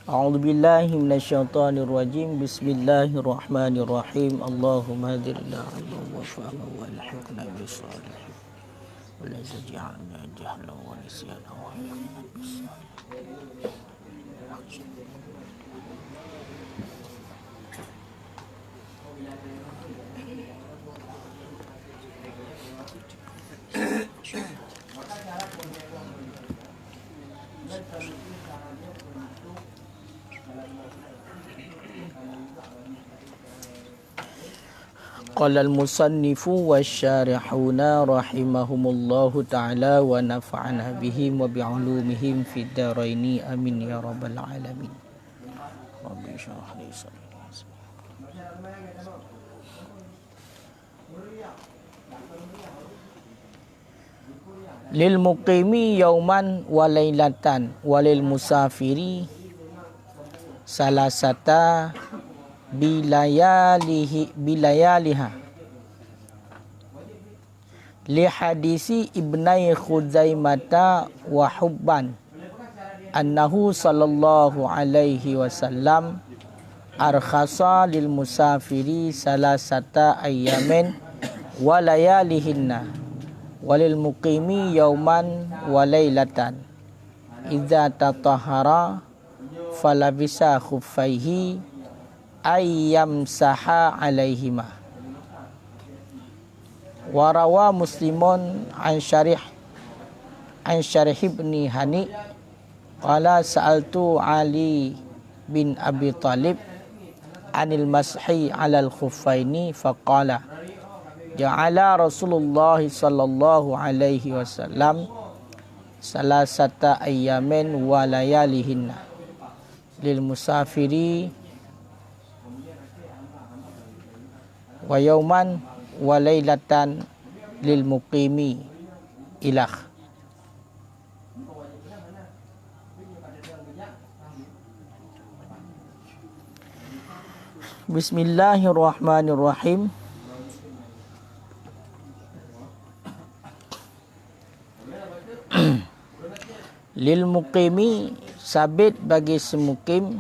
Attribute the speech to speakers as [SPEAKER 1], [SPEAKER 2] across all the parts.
[SPEAKER 1] أعوذ بالله من الشيطان الرجيم بسم الله الرحمن الرحيم اللهم هدنا عبده وفهمه والحقنا بالصالحين ولا تجعلنا جهلا ونسيانا وحقنا بالصالحين. قال المصنف والشارحون رحمهم الله تعالى ونفعنا بهم وبعلومهم في الدارين آمين يا رب العالمين. رب اشرح لي صدري. Lilmuqimi yauman walailatan walil musafiri salasata bilayaliha li hadisi ibnai Khuzaimata wa hubban annahu sallallahu alaihi wasallam arkhasa lil musafiri salasata ayyamin wa layalihinna walil muqimi yauman walailatan idza tatahhara falabisa khuffaihi ayyam saha alaihima. Warawa Muslimun an Syarih ibni Hani qala sa'altu Ali bin Abi Talib anil mashi alal khuffaini faqala ja'ala Rasulullah sallallahu alaihi wasallam salasata ayyamin wa layalihinna lil musafiri wa yauman wa lailatan lil muqimi ilah. Bismillahirrahmanirrahim. Lil muqimi sabit bagi semukim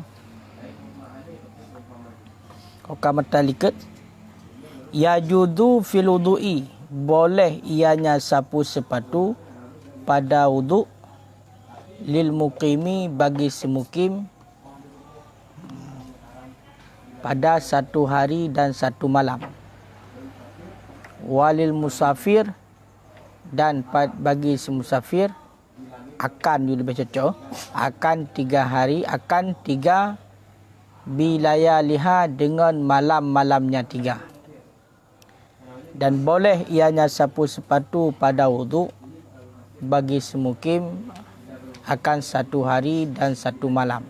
[SPEAKER 1] qamatalikat yajudu fil wudu'i boleh ianya sapu sepatu pada wudu lil muqimi bagi semukim pada satu hari dan satu malam walil musafir dan bagi semusafir akan lebih cocok akan 3 hari akan 3 bilayaliha dengan malam-malamnya 3 dan boleh ianya sapu sepatu pada wudu bagi semukim akan 1 hari dan 1 malam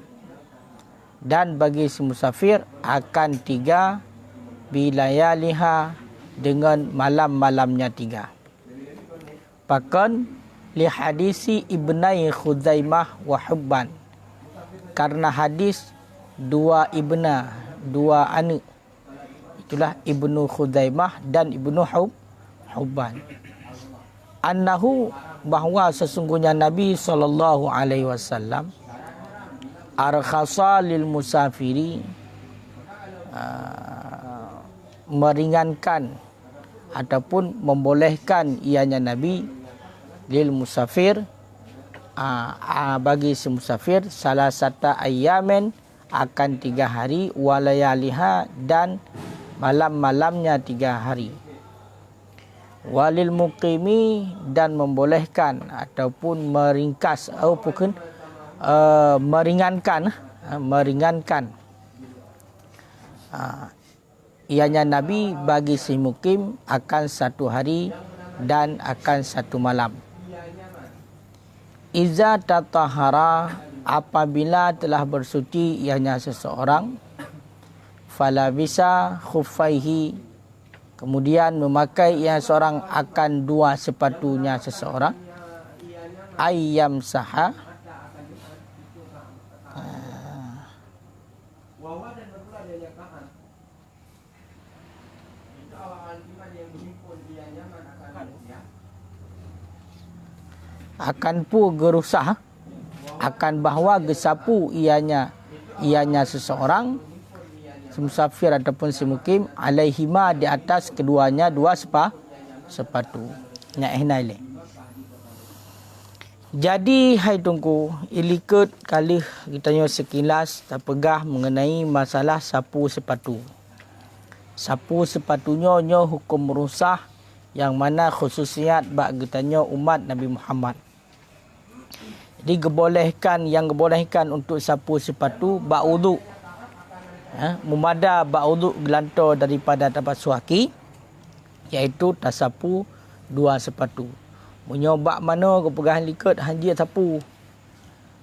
[SPEAKER 1] dan bagi semusafir akan 3 bilayaliha dengan malam-malamnya 3. Bahkan li hadisi ibnai Khuzaimah wa hubban karena hadis 2 anak itulah Ibnu Khuzaimah dan Ibnu Hubban annahu bahwa sesungguhnya Nabi sallallahu alaihi wasallam arkhasa lil musafiri meringankan ataupun membolehkan ianya Nabi lil musafir bagi semusafir salasata ayyamin akan 3 hari walayaliha dan malam-malamnya 3 hari walil muqimi dan membolehkan ataupun meringkas ataupun meringankan ianya Nabi bagi si mukim akan 1 hari dan akan 1 malam. Iza tatahara apabila telah bersuci ianya seseorang fala bisa khuffaihi kemudian memakai ia seorang akan 2 sepatunya seseorang ayyam saha akan pu gerusah akan bahwa gesapu ianya ianya seseorang, si musafir ataupun si mukim, alaihima di atas keduanya dua sepatu. Nya ehnai le. Jadi hai tungku, ilikut kali kita nyo sekilas terpegah mengenai masalah sapu sepatu. Sapu sepatunya nyo hukum rusah yang mana khususiat bak kita nyo umat Nabi Muhammad. Jadi yang gebolehkan untuk sapu sepatu bak wudu. Memada bak wudu gelantar daripada tempat suaki, iaitu tasapu dua sepatu. Menyobak mana kepegahan likut hanjir sapu.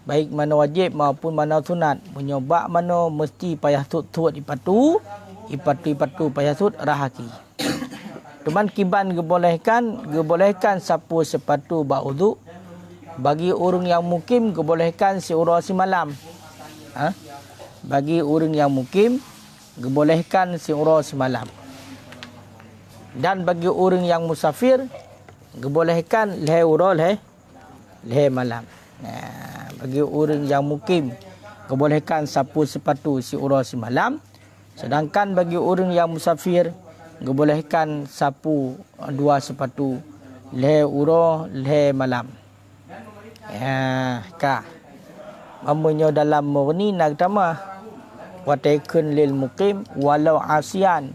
[SPEAKER 1] Baik mana wajib maupun mana sunat. Menyobak mana mesti payah tut-tut ipatu payah tut rahaki. Cuman kiban gebolehkan sapu sepatu bak wudu. Bagi orang yang mukim gebolehkan si urang si malam. Bagi orang yang mukim gebolehkan si urang si malam. Dan bagi orang yang musafir gebolehkan leher urang leher malam. Bagi orang yang mukim gebolehkan sapu sepatu si urang si malam. Sedangkan bagi orang yang musafir gebolehkan sapu dua sepatu leher urang leher malam. Mamanya dalam murni nak tamah wataikun lil mukim walau asian,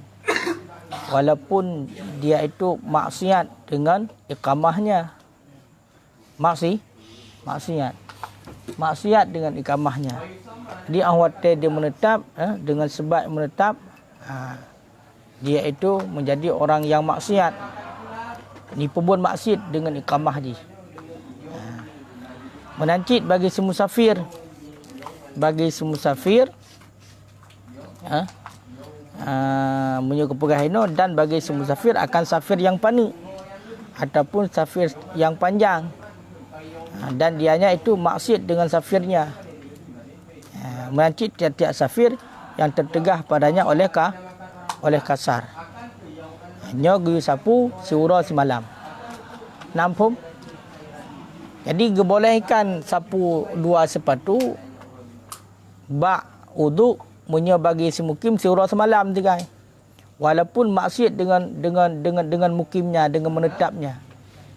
[SPEAKER 1] walaupun dia itu maksiat dengan iqamahnya. Maksiat dengan iqamahnya. Dia awate dia menetap dengan sebab menetap, dia itu menjadi orang yang maksiat. Ini pun maksiat dengan iqamah dia. Menancit bagi si musafir. Menyuka pegahino, dan bagi si musafir akan safir yang pani ataupun safir yang panjang, dan dianya itu maksiat dengan safirnya. Menancit tiap-tiap safir yang tertegah padanya oleh kasar. Hanya guru sapu si urang si malam. Nampum. Jadi gebolehkan sapu dua sepatu bak wudu punya bagi si mukim si urang semalam tiga. Walaupun maksiat dengan mukimnya, dengan menetapnya.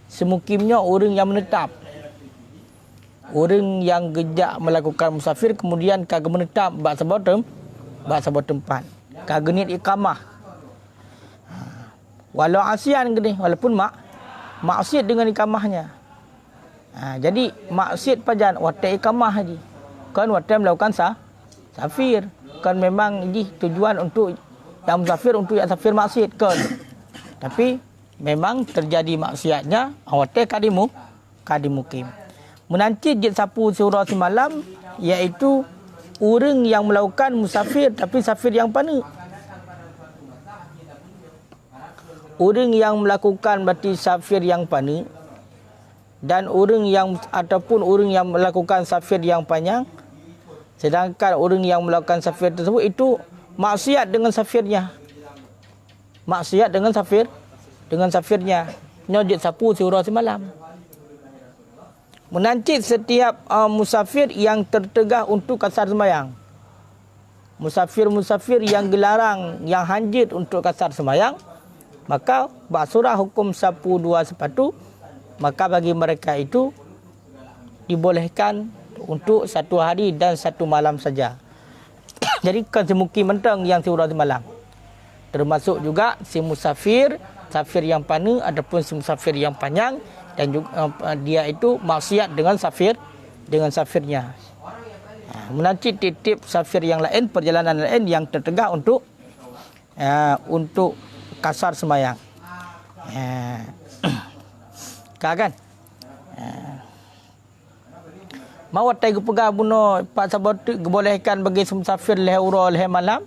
[SPEAKER 1] Si mukimnya orang yang menetap. Orang yang gejak melakukan musafir kemudian kagak menetap bak sebuah tempat. Kagak niat iqamah. Walau asian gini, walaupun maksiat dengan iqamahnya. Jadi maksiat pajan watai iqamah haji. Kan watai melakukan safir. Kan memang ini tujuan untuk yang musafir, untuk yang safir maksiat kan. Tapi memang terjadi maksiatnya watai kadimukim. Menancit jet sapu surah semalam, iaitu orang yang melakukan musafir tapi safir yang pana. Orang yang melakukan berarti safir yang pana, dan orang yang ataupun orang yang melakukan safir yang panjang, sedangkan orang yang melakukan safir tersebut itu maksiat dengan safirnya. Maksiat dengan safirnya. Nyojit sapu surah semalam. Menancit setiap musafir yang tertegah untuk kasar sembahyang. Musafir-musafir yang gelarang, yang hanjit untuk kasar sembahyang, maka basurah hukum sapu dua sepatu. Maka bagi mereka itu dibolehkan untuk satu hari dan satu malam saja. Jadi si mukim mentang yang si urang malam. Termasuk juga si musafir, safir yang pana ataupun si musafir yang panjang, dan juga dia itu maksiat dengan safirnya. Menancit titip safir yang lain, perjalanan lain yang tertegah untuk kasar sembahyang. Kan? Mau tai gepega buno pak sabat gebolehkan bagi musafir leher urang leher malam.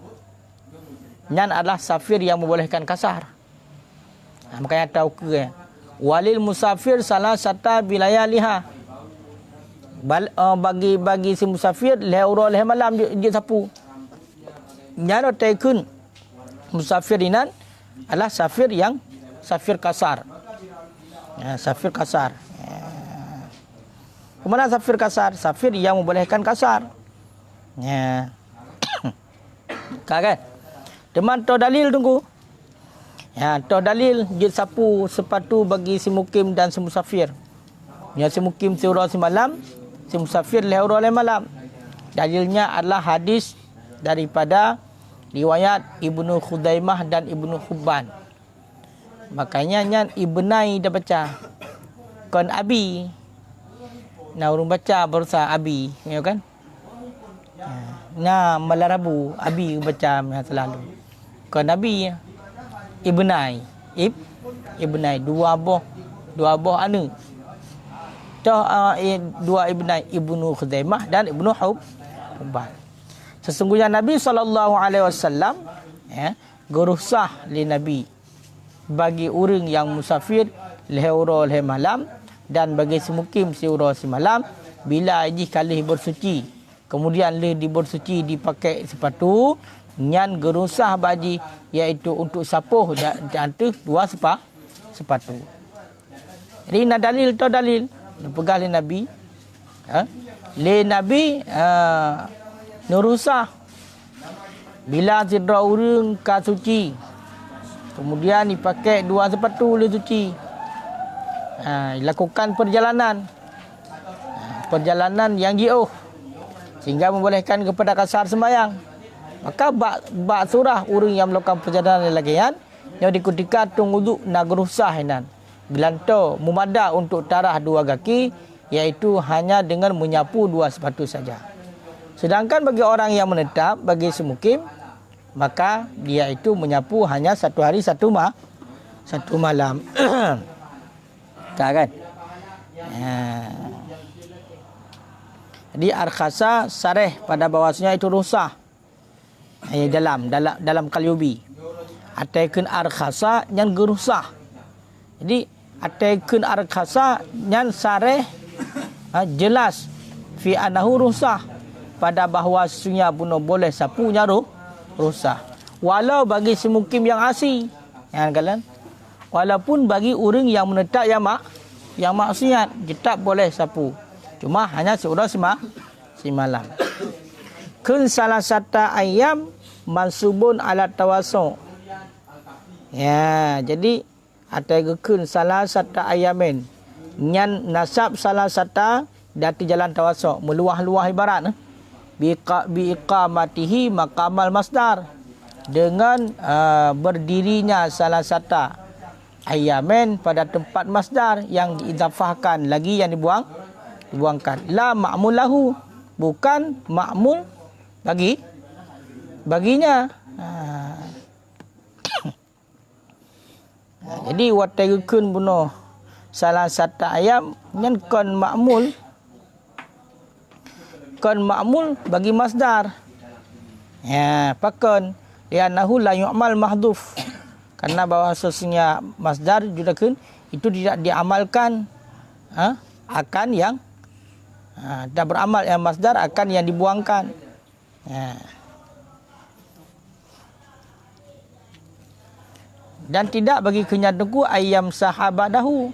[SPEAKER 1] Nyan adalah safir yang membolehkan kasar. Makanya tahu ke walil musafir salah sata wilayah liha. Bagi si musafir leher urang leher malam dia sapu. Nyan tai kun musafir inan adalah safir kasar. Safir kasar. Kemana safir kasar? Safir yang membolehkan kasar. Kan? Teman tahu dalil tunggu. Ya, tahu dalil jid sapu sepatu bagi si mukim dan si musafir. Yang si mukim seurau semalam, si musafir leurau malam. Dalilnya adalah hadis daripada riwayat Ibnu Khudaimah dan Ibnu Hubban. Makanya nyan Ibnai dah baca. Kon abi. Nah urung baca berusaha abi, ya kan? Nah malarabu abi baca selalu. Kon abi Ibnai. Ibnai dua boh anu. Dua Ibnai Ibnu Khudaimah dan Ibnu Hubban. Sesungguhnya Nabi SAW geruhsah li Nabi bagi orang yang musafir leheuro lehe malam dan bagi semukim seuro semalam bila iji kalih bersuci kemudian le di bersuci dipakai sepatu nyan geruhsah baji iaitu untuk sapuh dan dua sepatu. Jadi na dalil to dalil pegah le Nabi le Nabi nurusah bila sidra urang ka suci kemudian dipakai dua sepatu le suci. Lakukan perjalanan yang jauh sehingga membolehkan kepada kasar sembahyang. Maka bak surah urang yang melakukan perjalanan lagi yang dikutika tung wuduk nagrusah hinan gelanto mumada untuk tarah dua kaki iaitu hanya dengan menyapu dua sepatu saja. Sedangkan bagi orang yang menetap bagi semukim maka dia itu menyapu hanya satu hari satu malam. Kan? Jadi arkhasa sareh pada bahawasanya itu rusah. Dalam kalyubi. Ataikun arkhasa yang gerusah. Jadi ataikun arkhasa yang sareh jelas fi anahu rusah pada bahawasanya bunuh boleh sapunya rusah. Walau bagi semukim yang asli. Ya kalian. Walaupun bagi orang yang menetap yang maksiat tetap boleh sapu. Cuma hanya seorang semalam. Kun salah satu ayam mansubun ala tawasu. Ya, jadi ada kun salah satu ayamin. Nyan nasab salah satu dati jalan tawasu, meluah-luah ibarat bi iqamatihi maqamal masdar. Dengan berdirinya salah satu ayamen pada tempat masdar yang diidafahkan lagi yang dibuangkan. La ma'mul lahu, bukan ma'mul baginya. Jadi wategukun bunuh salah satu ayam yang kon ma'mul bagi masdar. Ya, pakon li'annahu la yu'mal mahdhuf. Karena bahawasanya masdar judakan itu tidak diamalkan akan yang tidak beramal yang masdar akan yang dibuangkan. Dan tidak bagi kenyataku ayam sahabadahu.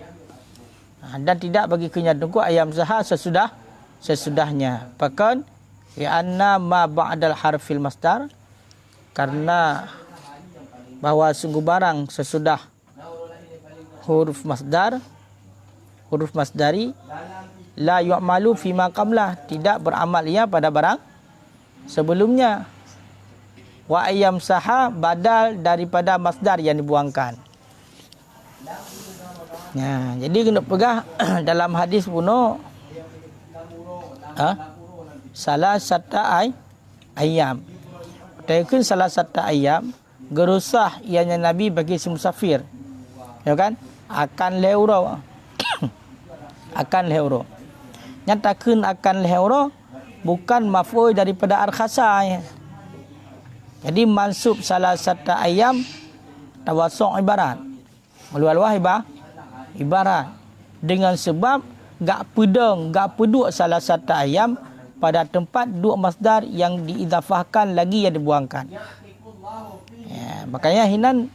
[SPEAKER 1] Dan tidak bagi kenyataku ayam sahah sesudahnya. Bahkan ya anna ma ba'dal harfil masdar, karena bahwa sungguh barang sesudah huruf masdari la yu'malu fima qablah, tidak beramal ia pada barang sebelumnya. Wa ayyam saha badal daripada masdar yang dibuangkan. Ya, jadi kena pegah dalam hadis buno salah satu ayam. Taikun salah satu ayam gerusah ianya Nabi bagi si musafir. Ya kan? Akan leuro. Akan leuro. Nyatakan akan leuro bukan maf'ul daripada arkhasa. Jadi mansub salah satu ayam tawasuk ibarat. Meluah-luah ibarat. Dengan sebab gak peduk salah satu ayam pada tempat dua masdar yang diidafahkan lagi yang dibuangkan. Ya, makanya hinan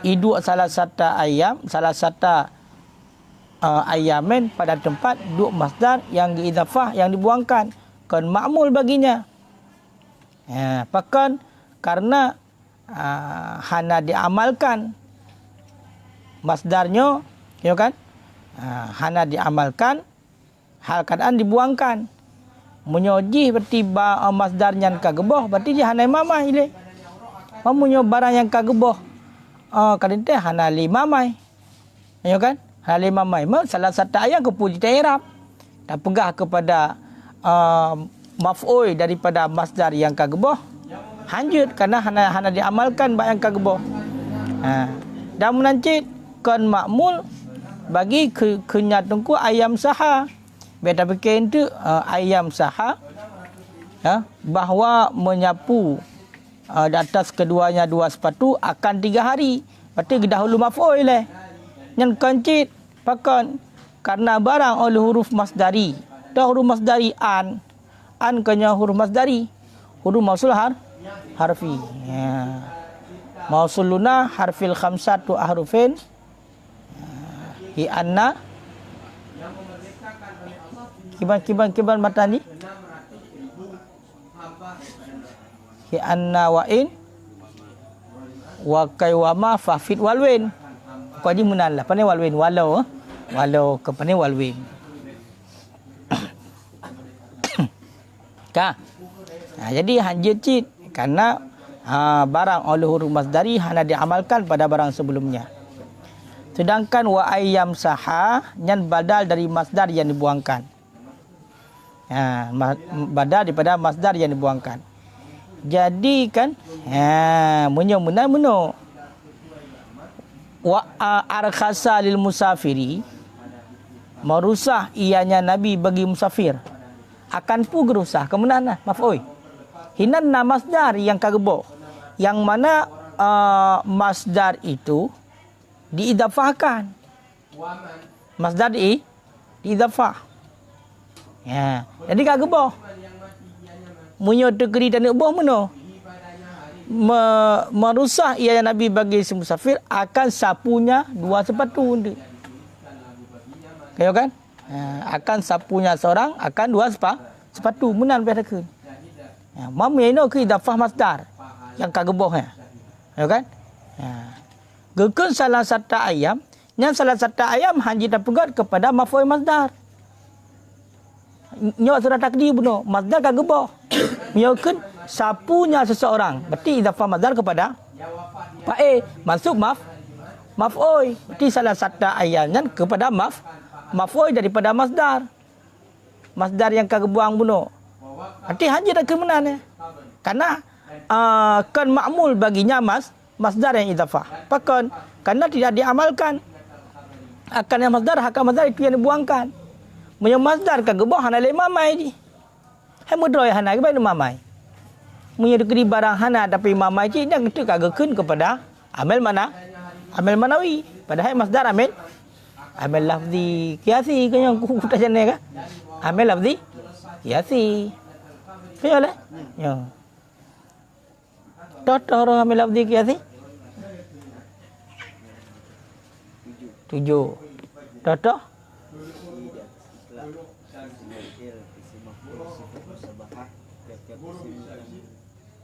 [SPEAKER 1] iduk salah satu ayamen pada tempat duk masdar yang diidafah yang dibuangkan kan ma'mul baginya. Pakan karena hana diamalkan masdarnya, ya kan? Hana diamalkan, hal keadaan dibuangkan. Menyoji berarti masdarnya kageboh, berarti dia hana mamai le. Mamunyo barang yang kageboh. Kadang-kadang hana limamai. Ya kan? Hana limamai. Salah satu ayat kepuji ta'irab. Dan pegah kepada maf'ul daripada masdar yang kageboh. Hanjut karena hana diamalkan bak yang kageboh. Dan menancit kon makmul bagi kenyatungku ayam saha. Beta bikin itu ayam saha, bahawa menyapu di atas keduanya dua sepatu akan 3 hari. Berarti dahulu maf'ul leh. Yang kancit pakan karena barang oleh huruf masdari. Dah huruf masdari an kanya huruf masdari. Huruf mausul harfi. Mausuluna harfil khamsatu ahrufin. Hi anna kiban matani hi anna wa in wa kai wa ma fa fit walwin ko di munalla pane walwin walau ke pane walwin jadi hanjit cit karena barang oleh huruf masdari hanya diamalkan pada barang sebelumnya. Sedangkan wa ayyam saha yang badal dari masdar yang dibuangkan. Badal daripada masdar yang dibuangkan. Jadi kan meno wa arkhasa lil musafiri, merusah ianya Nabi bagi musafir. Akan pu gerusah kemenana maf'ul. Hinanna masdar yang kagebo. Yang mana masdar itu diidafahkan. Masdar diidafah. Jadi kagebo. Munyo tegeri dan boh meno. Merusah ia Nabi bagi si musafir akan sapunya 2 sepatu. Kayo kan? Akan sapunya seorang akan 2 sepatu menan pada ke. Mami ino ke idafah masdar yang kagebo ya kan? Gekun salah satu ayam, yang salah satu ayam hanji dapat kepada maf'ul masdar. Nyo sudah takdir buno masdar kagebo. Nyokun sapunya seseorang. Berarti idafah masdar kepada fa'il masuk maf'ul. Berarti salah satu ayatnya kepada maf'ul daripada masdar. Masdar yang kagebuang buno. Berarti hanji dah kemenan karena kan makmul baginya masdar yang idafah. Pakan karena tidak diamalkan. Akan yang masdar itu yang dibuangkan. Punya masdar kageboh hana le mamai di. Hai mudroy hana ke bae mamai. Punya dikeri barang hana tapi mamai ci dia itu kagekun kepada amil mana? Amil manawi. Padahal masdar amil lafzi qiyasi kan yang ku tajane ka. Amil lafzi qiyasi. Betul lah. Ya. Toto amil lafzi qiyasi. 7. Toto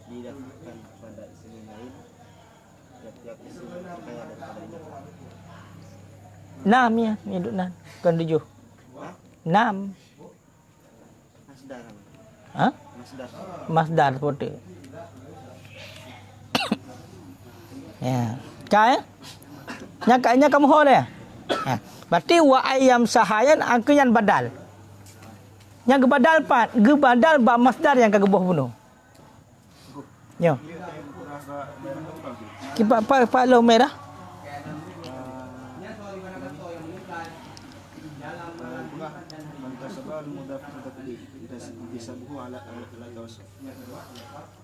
[SPEAKER 2] didaftarkan kepada isim lain tiap-tiap isim terkaya daripadanya.
[SPEAKER 1] 6 ya, hidup 6. Kan 7. 6.
[SPEAKER 2] Masdar.
[SPEAKER 1] Masdar seperti. Ya. Kaya? Nyakanya kamu hol ya? Berarti wa ayyam sahayan angkian badal. Yang gebadal ba masdar yang kageboh bunuh. Yo. Pak lo merah.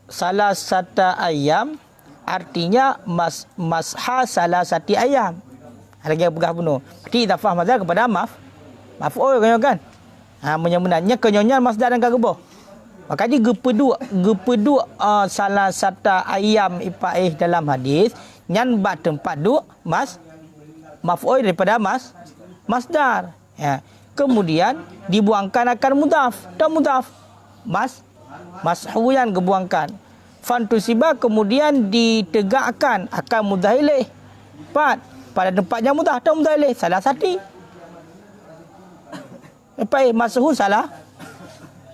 [SPEAKER 1] Salah satu ayam artinya masha salah satu ayam. Lagi pegah bunuh. Berarti idafah masdar kepada maf'ul kan? Menyenangnya kenyonya masdar yang kageboh. Makanya gepedua salah satu ayam ipaih dalam hadis nyan bak tempat duk maf'ul daripada masdar. Ya. Kemudian dibuangkan akan mudhaf dan mudhaf mashuyan kebuangkan. fantusiba kemudian ditegakkan akan mudhaf ilaih. 4 pada tempatnya mudhaf atau mudhaf ilaih salah satu. Masuhu salah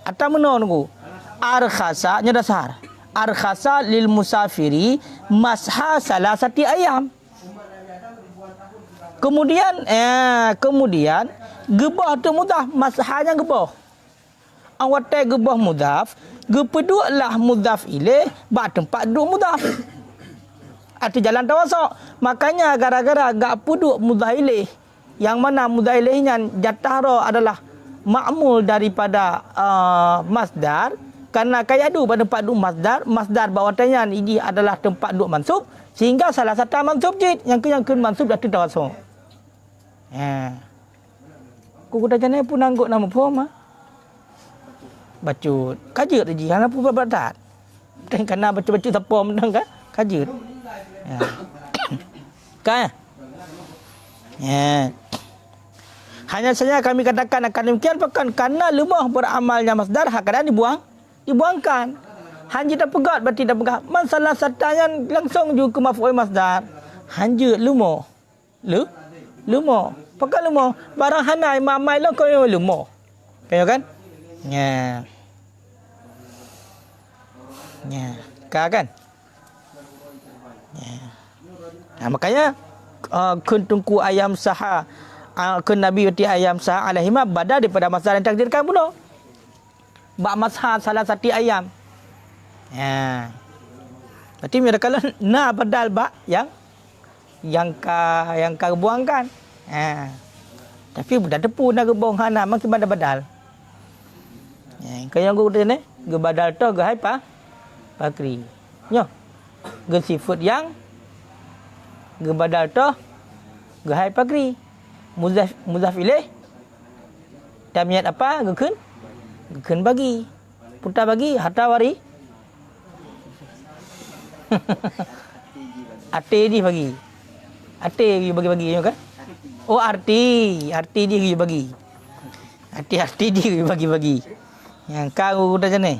[SPEAKER 1] atau menunggu arkhasa nya dasar arkhasa lil musafiri masha salah satu ayam. Kemudian gebah tu mudhaf mashanya gebah. Awat gebah mudhaf gepeduklah mudhaf ilaih ba tempat duduk mudhaf. Atau jalan tawasuk. Makanya gara-gara gak puduk mudhaf ilaih yang mana mudhaf ilaihnya jatah ra adalah ma'mul daripada masdar, karena kayak adu pada tempat duduk masdar bawatannya ini adalah tempat duduk mansub, sehingga salah satu mansub jid yang ke mansub dah tawasuk. Ku dah jane pun nanggut nama pom bacut kajut ji hana pu badat teng kana baca-baca tapom dang kan kajut kan hanya saja kami katakan akan demikian bahkan karena lemah beramalnya masdar hakadang dibuangkan. Hanya dah pegat berarti dah pegat. Masalah satanya langsung juga ke maf'ul masdar. Hanya lemah. Lemah. Pakai lemah. Barang hanai mamai lah kau yang lemah. Kaya kan? Ya. Kan? Ya. Nah, makanya kun tungku ayam saha kun Nabi wati ayam sah alaihima badal daripada masdar yang takdirkan pula. Ba masha salah satu ayam. Berarti mereka kalau na badal ba yang ka buangkan. Tapi budak tepu nak gebong hana makin badal. Kaya gua ni ge badal to ge hai pa pakri. Nyo. Ge sifat yang ge badal to ge hai pakri. Mudhaf ilaih tamiat apa gekun bagi putar bagi harta wari ate di bagi ate bagi kan arti di bagi arti di bagi yang kau udah jane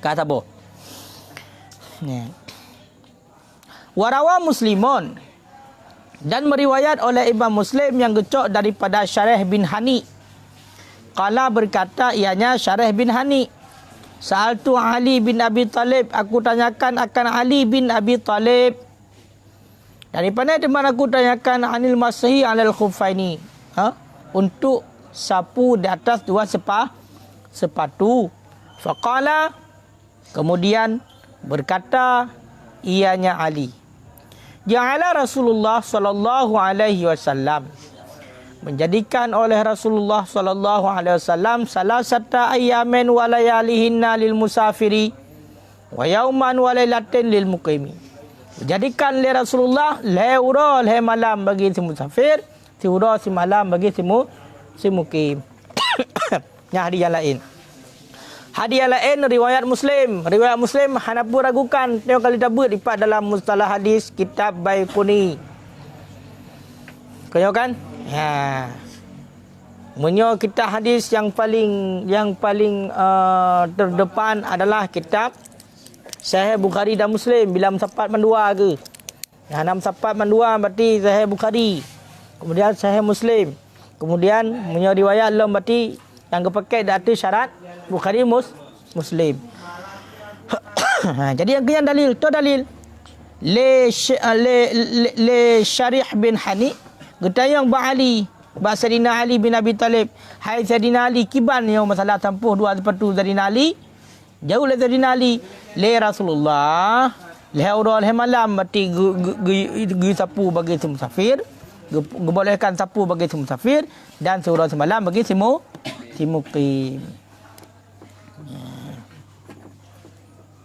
[SPEAKER 1] kata bo warawa muslimun dan meriwayat oleh Imam Muslim yang gecok daripada Syarih bin Hani. Qala berkata ianya Syarih bin Hani, Sa'altu Ali bin Abi Talib, aku tanyakan akan Ali bin Abi Talib. Daripada teman aku tanyakan anil masahi alal khuffaini. Untuk sapu di atas dua sepatu. Faqala, kemudian berkata ianya Ali, Ja'ala Rasulullah sallallahu alaihi wasallam, menjadikan oleh Rasulullah sallallahu alaihi wasallam salasata ayyamin wa layalihinna lil musafiri wa yauman wa lailatin lil muqimi. Menjadikan oleh Rasulullah leura le malam bagi si musafir, tiura si malam bagi si mukim. Yang hari yang lain. Hadis lain riwayat Muslim. Riwayat Muslim hanapu ragukan tengok kali dabut lipat dalam mustalah hadis kitab Baikuni. Kau kan? Menyo kitab hadis yang paling terdepan adalah kitab Sahih Bukhari dan Muslim bila mensapat mandua ke. Nak mensapat mandua berarti Sahih Bukhari. Kemudian Sahih Muslim. Kemudian menyo riwayat lam berarti yang kepakai datu syarat Bukhari Muslim. Jadi yang kenyang dalil, tu dalil. Le Syarih bin Hani, getayang ba Ali, ba Sayyidina Ali bin Abi Talib. Hai Sayyidina Ali kiban yang masalah tempuh dua sepatu Sayyidina Ali. Jauh le Sayyidina Ali, le Rasulullah, le urul malam mati gi sapu bagi musafir, bolehkan sapu bagi musafir dan surau semalam bagi si muqim.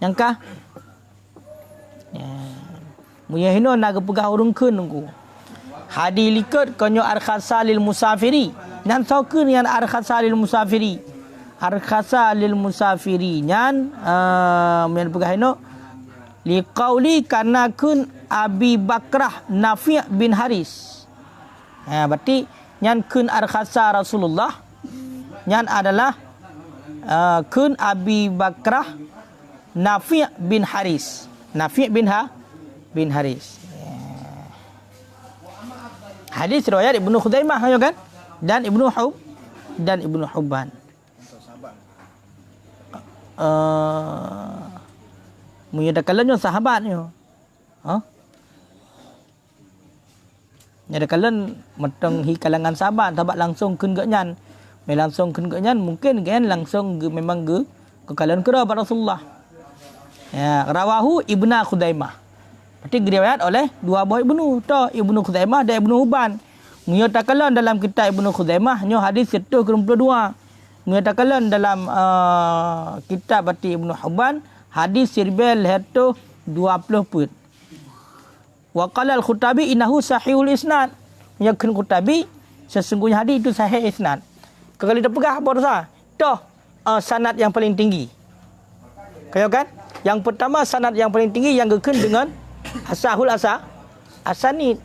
[SPEAKER 1] Yang kah? Muyahino nak pegah urung keun nunggu. Hadi likat konyo arkhasa lil musafiri. Nyan saukeun yang arkhasa lil musafiri. Arkhasa lil musafiri nyan men pegah ino liqauli karena kun Abi Bakrah Nafi' bin Haris. Berarti nyan kun arkhasa Rasulullah. Nyan adalah kun Abi Bakrah Nafi' bin Haris. Nafi' bin Haris. Hadis riwayat Ibnu Khuzaimah kan? Dan Ibnu Hubban. Menyatakannya sahabatnya. Nyatakan meteng hi kalangan sahabat langsung keun gak nyan. Langsung keun gak nyan mungkin kan langsung memang ke kalangan kera Rasulullah. Ya, rawahu Ibnu Khuzaimah. Berarti diriwayat oleh dua buah Ibnu, Ibnu Khuzaimah dan Ibnu Hubban. Menyatakan dalam kitab Ibnu Khuzaimah nya hadis 122. Menyatakan dalam kitab berarti Ibnu Hubban hadis sirbel 20 put. Wa qala al-Khutabi innahu sahihul isnad. Menyatakan Khutabi sesungguhnya hadis itu sahih isnad. Kalau kita pegah apa rasa? Sanad yang paling tinggi. Kaya kan? Yang pertama sanad yang paling tinggi yang gekun dengan asahul asanid.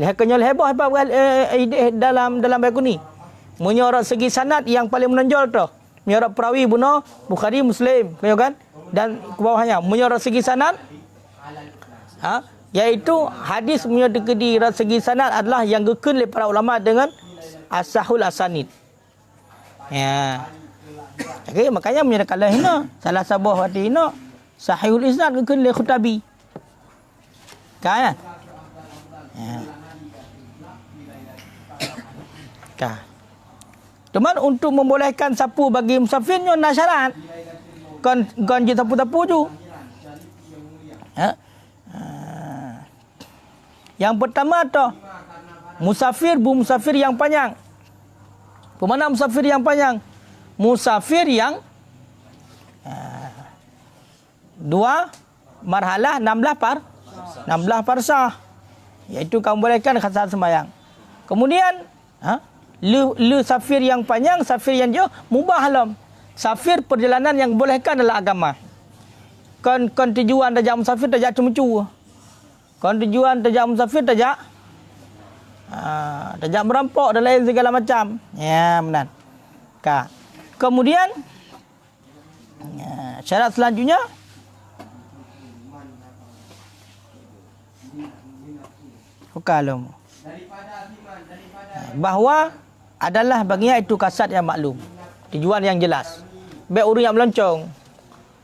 [SPEAKER 1] Lihat kenyal hebah dalam baku ni. Menyorot segi sanad yang paling menonjol tu. Menyorot perawi buno Bukhari Muslim, kaya kan? Dan ke bawahnya menyorot segi sanad iaitu hadis menyorot segi sanad adalah yang gekun oleh para ulama dengan asahul asanid. Ya. Okay, makanya menyatakan hina salah sabah hati hina sahihul isnad gekun oleh Khutabi. Kan? Ya. Kan. Cuman untuk membolehkan sapu bagi musafirnya nak syarat. Kon je sapu-sapu tu. Ya. Yang pertama tu musafir yang panjang. Pemana musafir yang panjang? Musafir yang 2 marhalah 16 parsah. Iaitu kamu bolehkan khasat sembahyang. Kemudian lu safir yang panjang, safir yang jauh mubah halam. Safir perjalanan yang bolehkan adalah agama. Kon tujuan tajak musafir tajak cumucu. Kon tujuan tajak musafir tajak merampok dan lain segala macam. Ya, benar. Kemudian syarat selanjutnya hukum bahawa adalah baginya itu kasat yang maklum, tujuan yang jelas. Baik orang yang melancong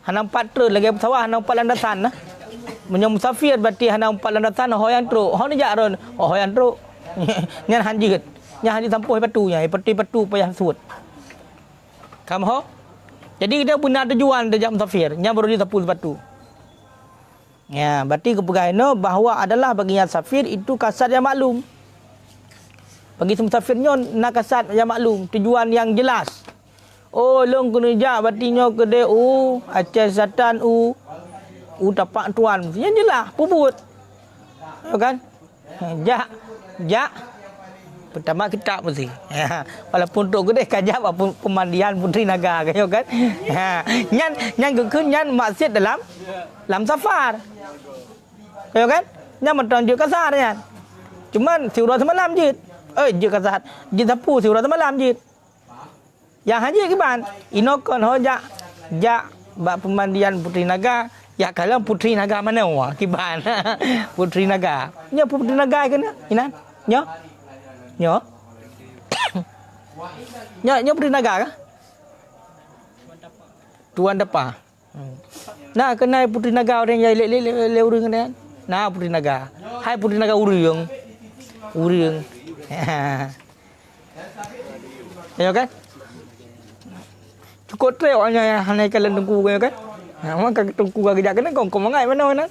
[SPEAKER 1] hana 4 truk lagi pesawat hana 4 landasan menyam musafir berarti hana 4 landasan hoyan truk ho ni jaron hoyan truk nyan hanjit nya hanjit sampai patunya patu payah suut kamu ho. Jadi kita benar tujuan tajak musafir nya baru dia sapu sepatu. Ya, berarti kepegaino bahawa adalah baginya safir itu kasat yang maklum. Bagi musafirnya nak kasat yang maklum, tujuan yang jelas. Oh, long kena jak berarti nyo kedai aceh satan tapak tuan. Yang jelas puput. Ya kan? Jak pertama kita mesti. Ya, walaupun untuk kedai kajap apa pemandian Puteri Naga kan, kan? Ha, nyan gekun nyan maksud dalam safar. Ya kan? Nyan menunjuk kasar kan. Cuman siurah semalam je. Je kasar. Je sapu siurah semalam je. Yang haji kiban, inokon ho jak bak pemandian Puteri Naga. Ya kalau Puteri Naga mana wah kiban. Puteri Naga. Nya Puteri Naga kan? Inan. Nya Puteri Naga kah? Tuan Dapa. Nah, kenal Puteri Naga orang yang le urang kan? Nah, Puteri Naga. Hai Puteri Naga urang. Ya kan? Cukup tre orangnya hanai kalian tunggu kan? Nah, maka tunggu gajak kena kau mangai mana?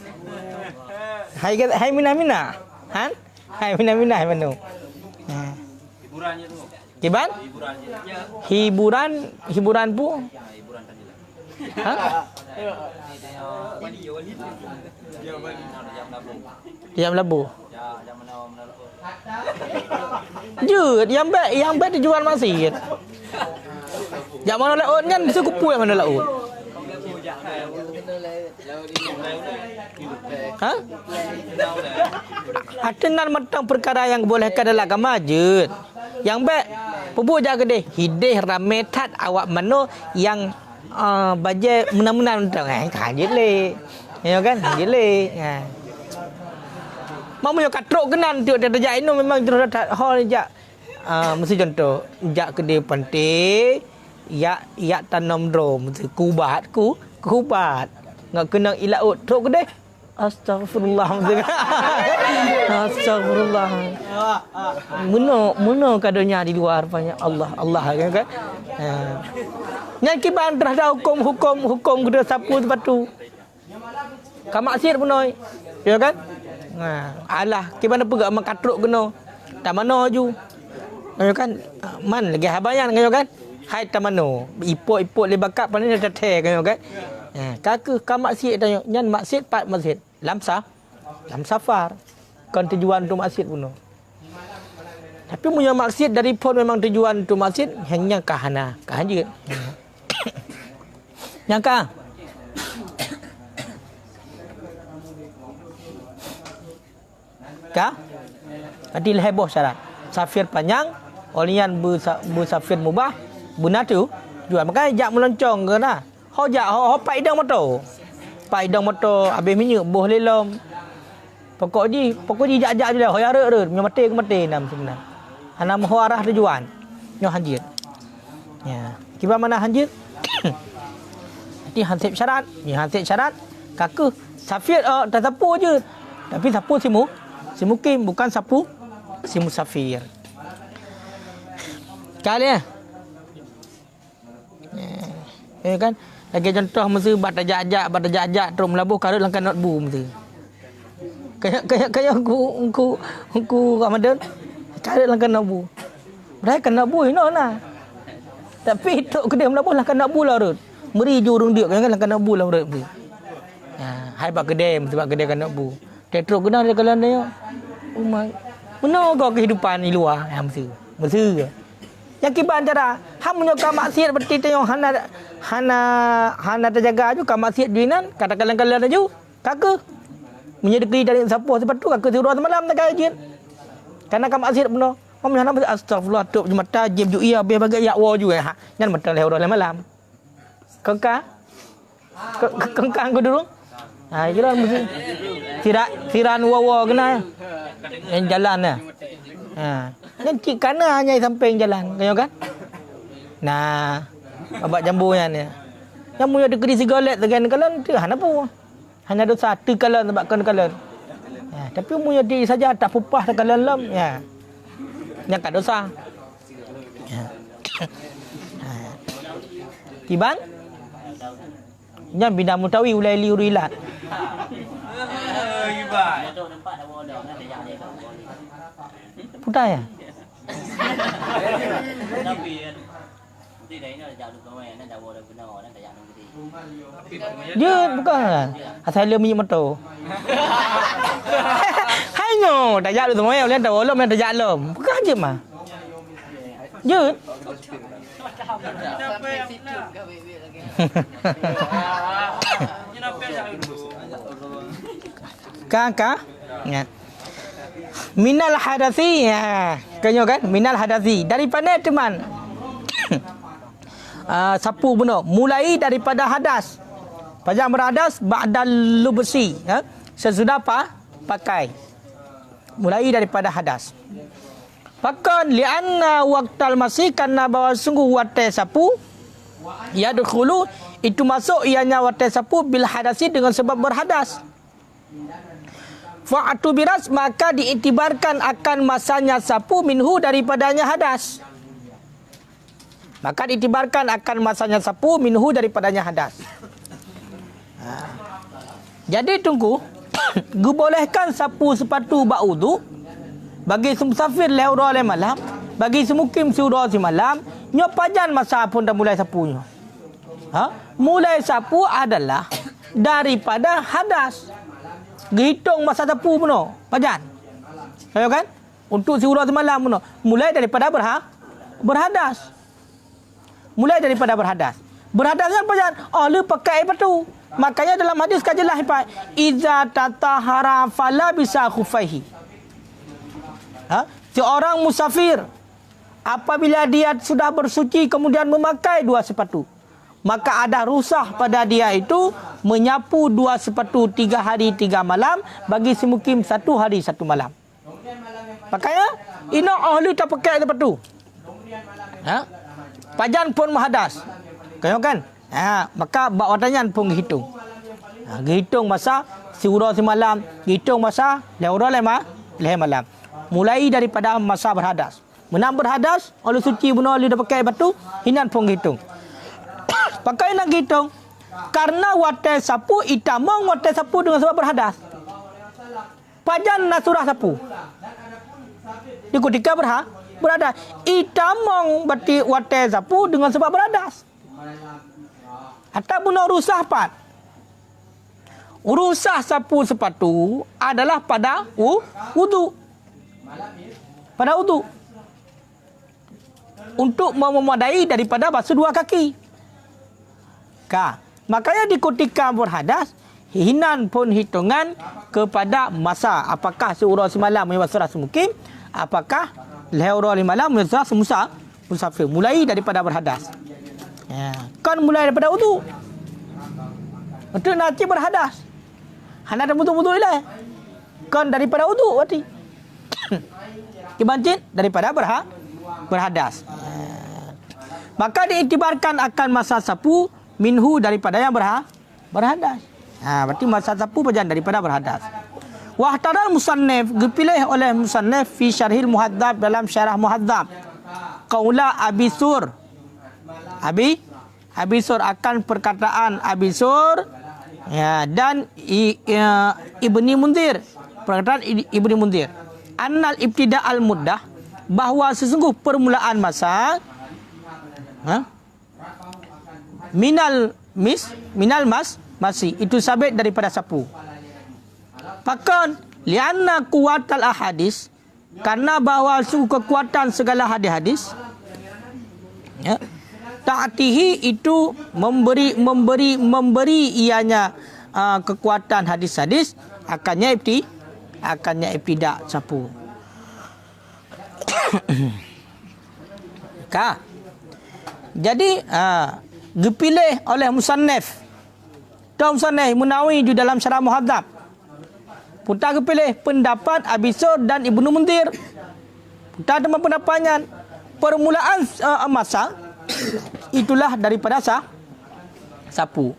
[SPEAKER 1] Hai mina. Han? Hai mina mana?
[SPEAKER 2] Hiburannya tu.
[SPEAKER 1] Kiban? Hiburan pu. Jam labu. Jut, yang baik dijual masjid. Jam mana laut kan sekupu yang mana laut. Atenan matang perkara yang bolehkan dalam agama jut. Yang baik pupuk jaga deh hidih rametat awak mano yang bajet menang-menang hajit le. Ya kan? Hajit le. Ha. Mau yo katrok kenan tu dah jak ino memang terus hol jak mesti contoh jak kedai pantai ya tanam drom kubat ngak kena ilaut trok kedai astagfirullah astagfirullah muno kadonya di luar banyak Allah kan yang kiban terhadap hukum kedai sapu sepatu kamaksir punoi ya kan alah kiban apa gak makatruk kena tak mana ju ya kan man lagi habayan kan hai tamano ipok le bakat pan ni dah teh kan kaka ka maksud tanya nyan maksud pat masjid lam safar kan tujuan tu masjid puno tapi punya maksud dari pun memang tujuan tu masjid hanya kahana kahanje nyangka ka adil heboh syarat safir panjang olian bersafir mubah bunatu jual makanya jak meloncong ke nah ho jak ho pai dang motor habis minyak boh lelom pokok ji jak je lah ho arek re nyo mati nam sebenar ana mo arah tujuan nyo hanjit ya kiba mana hanjit nanti hansip syarat kaku safir tak sapu je tapi sapu si mukim bukan sapu si musafir kali kan lagi contoh mesti bata jajak terus melabuh karut langkan not bu mesti kayak aku Ramadan karut langkan not bu mereka nak bu ino nah tapi tok kedai melabuh langkan nak bu lah rut meri jurung dia kan langkan nak bu lah rut hai bak kedai mesti bak kedai kan nak bu tetrok kena dia kalau dia umai mana kau kehidupan di luar mesti yang kiban cara ham menyoka maksiat berarti tengok hana terjaga aju ka maksiat dinan kata kalan-kalan aju kaka menyedekui dari siapa sebab tu kaka suruh semalam tak kajian karena ka maksiat benar om hana astagfirullah tok jumat tajib ju ia be bagai ya wo ju ha nyan betul le orang malam kengkang ko dulu itulah mesti tiran wo kena yang jalan yang cik kana hanya samping jalan kau kan nah abak jambunya ni yang punya dekat sigalet dengan kalan tu hanya dosa tu kalan sebab kalan tapi punya di saja tak pupah tak kalan lam yang tak dosa tiban yang bina mutawi ulai liurilat putai dia bukan asal dia minyak motor hanya tak jalan semua yang tak boleh tak jalan bukan je mah je kakak minal hadasi kanyo kan minal hadasi daripada teman sapu benar mulai daripada hadas pajak berhadas ba'dal lubsi sesudah pakai mulai daripada hadas pakon li'anna waqtal masih karena bahwa sungguh watai sapu yadkhulu itu masuk ianya watai sapu bil hadasi dengan sebab berhadas fa'atu biras maka diiktibarkan akan masanya sapu minhu daripadanya hadas maka diiktibarkan akan masanya sapu minhu daripadanya hadas jadi tunggu dibolehkan sapu sepatu ba'udu bagi musafir lewra le malam bagi semukim sura si malam nyo pajan masa pun dah mulai sapunya mulai sapu adalah daripada hadas dihitung masa sapu puno pajan ayo kan untuk sura semalam puno mulai daripada berhadas berhadasnya pajan lu pakai batu makanya dalam hadis kajelah iza tatahara fala bisa khufaihi seorang musafir apabila dia sudah bersuci kemudian memakai dua sepatu maka ada rusah pada dia itu menyapu 2 sepatu 3 hari 3 malam bagi si mukim 1 hari 1 malam. Makanya ina ahli tak pakai sepatu. Pajan pun mahadas. Kau kan? Maka bak watanyan pun hitung. Hitung masa siura semalam, hitung masa leura leh malam. Mulai daripada masa berhadas. Menang berhadas, oleh suci bunuh oleh dah pakai batu, hinan pun hitung. Pakai nak hitung. Karena watai sapu, itamong watai sapu dengan sebab berhadas. Pajan nak surah sapu. Di ketika berhadas. Itamong berarti watai sapu dengan sebab berhadas. Atau bunuh rusah pat. Rusah sapu sepatu adalah pada wudu. Pada wudu. Untuk memadai daripada basuh 2 kaki. Makanya di ketika berhadas, hinan pun hitungan kepada masa. Apakah seurah semalam menyebabkan semukim, apakah leura 5 malam menyebabkan musafir. Mulai daripada berhadas. Kan mulai daripada wudu. Itu nanti berhadas. Hana ada wudu-wudu ile. Kan daripada wudu berarti. Dibancin daripada berhadas. Maka diiktibarkan akan masa sapu minhu daripada yang berhadas. Berarti masa sapu pajan daripada berhadas. Wahtaral musannif dipilih oleh musannif fi syarhil muhadzab dalam syarah muhadzab. Qaula Abi Sur. Abi Sur akan perkataan Abi Sur dan Ibni Munzir. Perkataan Ibni Munzir. Annal ibtida al muddah, bahawa sesungguh permulaan masa minal masih itu sabit daripada sapu. Pakan lianna kuwatal ahadis, karena bahawa sungguh kekuatan segala hadis-hadis ta'tihi itu memberi ianya kekuatan hadis-hadis akannya ibtida sapu. Jadi dipilih oleh musannif Musannif Munawi di dalam syarah muhadzab. Putar kepilih pendapat Abi Sur dan Ibnu Munzir. Putar dengan pendapatnya permulaan masa itulah daripada sapu.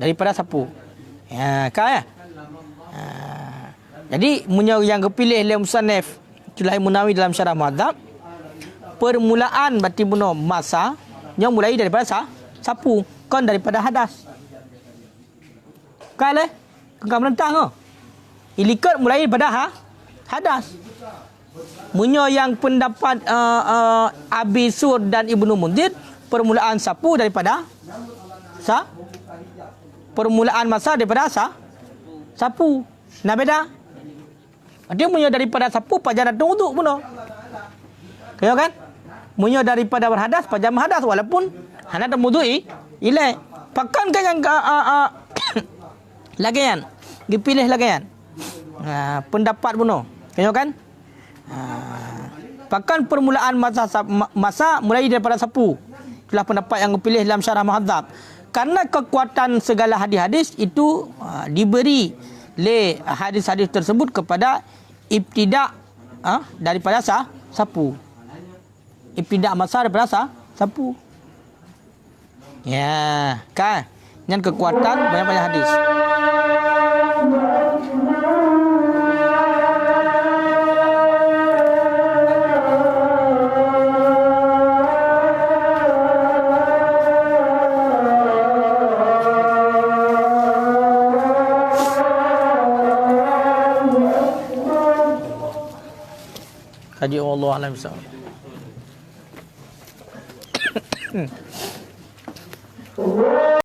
[SPEAKER 1] Daripada sapu. Jadi yang kepilih oleh musannif itulah Munawi dalam syarah muhadzab. Permulaan berarti bunuh masa yang mulai daripada sapu, kan daripada hadas. Kale kau menentang ke? Ilikat mulai daripada hadas. Munyo yang pendapat Abi Sur dan Ibnu Munzir, permulaan sapu daripada permulaan masa daripada sapu. Nah beda. Dia munyo daripada sapu pajar datang wudu bunuh. Kaya kan? Munyo daripada berhadas pajam hadas walaupun hana ada wudu'i ile. Pakan kan yang lagian dipilih lagian. Pendapat bunuh. Kaya kan? Pakan permulaan masa mulai daripada sapu. Itulah pendapat yang dipilih dalam syarah muhadzab. Karena kekuatan segala hadis-hadis itu diberi le hadis-hadis tersebut kepada ibtida daripada sapu. Ibtida masa daripada sapu. Ya, kan? Dengan kekuatan banyak-banyak hadis. Kaji Allah alam bisawab.